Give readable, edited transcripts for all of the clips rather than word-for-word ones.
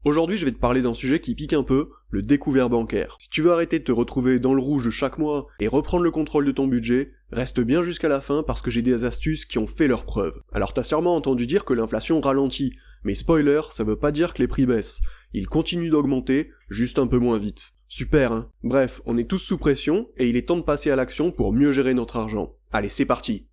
Aujourd'hui, je vais te parler d'un sujet qui pique un peu, le découvert bancaire. Si tu veux arrêter de te retrouver dans le rouge chaque mois et reprendre le contrôle de ton budget, reste bien jusqu'à la fin parce que j'ai des astuces qui ont fait leurs preuves. Alors t'as sûrement entendu dire que l'inflation ralentit, mais spoiler, ça veut pas dire que les prix baissent. Ils continuent d'augmenter, juste un peu moins vite. Super, hein? Bref, on est tous sous pression et il est temps de passer à l'action pour mieux gérer notre argent. Allez, c'est parti!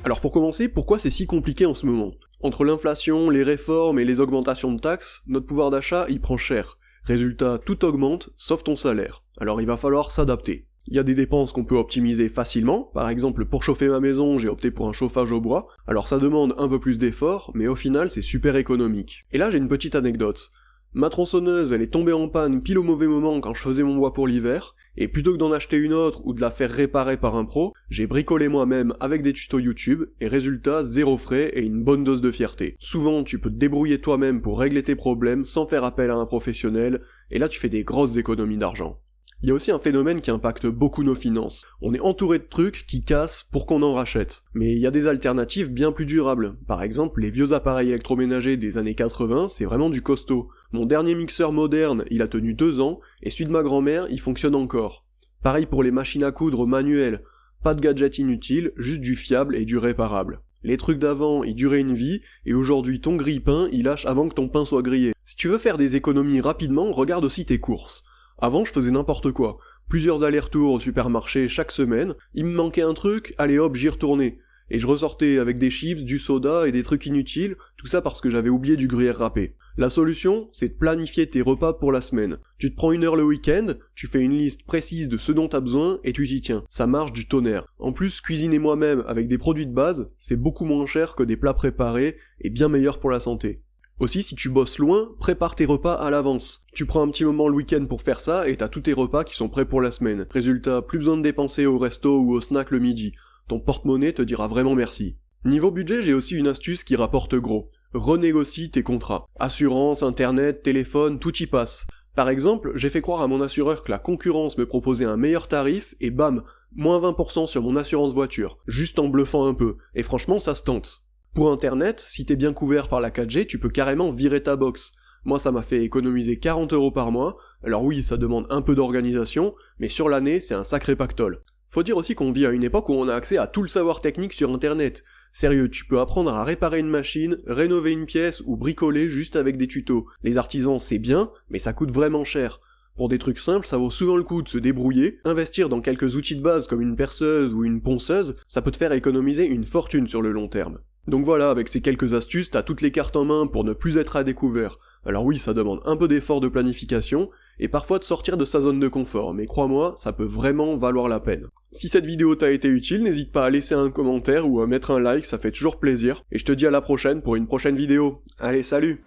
Alors pour commencer, pourquoi c'est si compliqué en ce moment? Entre l'inflation, les réformes et les augmentations de taxes, notre pouvoir d'achat y prend cher. Résultat, tout augmente, sauf ton salaire. Alors il va falloir s'adapter. Il y a des dépenses qu'on peut optimiser facilement, par exemple pour chauffer ma maison, j'ai opté pour un chauffage au bois, alors ça demande un peu plus d'efforts, mais au final c'est super économique. Et là j'ai une petite anecdote. Ma tronçonneuse, elle est tombée en panne pile au mauvais moment quand je faisais mon bois pour l'hiver, et plutôt que d'en acheter une autre ou de la faire réparer par un pro, j'ai bricolé moi-même avec des tutos YouTube, et résultat, zéro frais et une bonne dose de fierté. Souvent, tu peux te débrouiller toi-même pour régler tes problèmes sans faire appel à un professionnel, et là tu fais des grosses économies d'argent. Il y a aussi un phénomène qui impacte beaucoup nos finances. On est entouré de trucs qui cassent pour qu'on en rachète. Mais il y a des alternatives bien plus durables. Par exemple, les vieux appareils électroménagers des années 80, c'est vraiment du costaud. Mon dernier mixeur moderne, il a tenu 2 ans, et celui de ma grand-mère, il fonctionne encore. Pareil pour les machines à coudre manuelles. Pas de gadgets inutiles, juste du fiable et du réparable. Les trucs d'avant, ils duraient une vie, et aujourd'hui ton grille-pain, il lâche avant que ton pain soit grillé. Si tu veux faire des économies rapidement, regarde aussi tes courses. Avant, je faisais n'importe quoi. Plusieurs allers-retours au supermarché chaque semaine, il me manquait un truc, allez hop, j'y retournais. Et je ressortais avec des chips, du soda et des trucs inutiles, tout ça parce que j'avais oublié du gruyère râpé. La solution, c'est de planifier tes repas pour la semaine. Tu te prends 1 heure le week-end, tu fais une liste précise de ce dont t'as besoin et tu t'y tiens. Ça marche du tonnerre. En plus, cuisiner moi-même avec des produits de base, c'est beaucoup moins cher que des plats préparés et bien meilleur pour la santé. Aussi, si tu bosses loin, prépare tes repas à l'avance. Tu prends un petit moment le week-end pour faire ça et t'as tous tes repas qui sont prêts pour la semaine. Résultat, plus besoin de dépenser au resto ou au snack le midi. Ton porte-monnaie te dira vraiment merci. Niveau budget, j'ai aussi une astuce qui rapporte gros. Renégocie tes contrats. Assurance, internet, téléphone, tout y passe. Par exemple, j'ai fait croire à mon assureur que la concurrence me proposait un meilleur tarif et bam, moins 20% sur mon assurance voiture. Juste en bluffant un peu. Et franchement, ça se tente. Pour internet, si t'es bien couvert par la 4G, tu peux carrément virer ta box. Moi ça m'a fait économiser 40 € par mois, alors oui ça demande un peu d'organisation, mais sur l'année c'est un sacré pactole. Faut dire aussi qu'on vit à une époque où on a accès à tout le savoir technique sur internet. Sérieux, tu peux apprendre à réparer une machine, rénover une pièce ou bricoler juste avec des tutos. Les artisans c'est bien, mais ça coûte vraiment cher. Pour des trucs simples, ça vaut souvent le coup de se débrouiller, investir dans quelques outils de base comme une perceuse ou une ponceuse, ça peut te faire économiser une fortune sur le long terme. Donc voilà, avec ces quelques astuces, t'as toutes les cartes en main pour ne plus être à découvert. Alors oui, ça demande un peu d'effort de planification, et parfois de sortir de sa zone de confort, mais crois-moi, ça peut vraiment valoir la peine. Si cette vidéo t'a été utile, n'hésite pas à laisser un commentaire ou à mettre un like, ça fait toujours plaisir, et je te dis à la prochaine pour une prochaine vidéo. Allez, salut!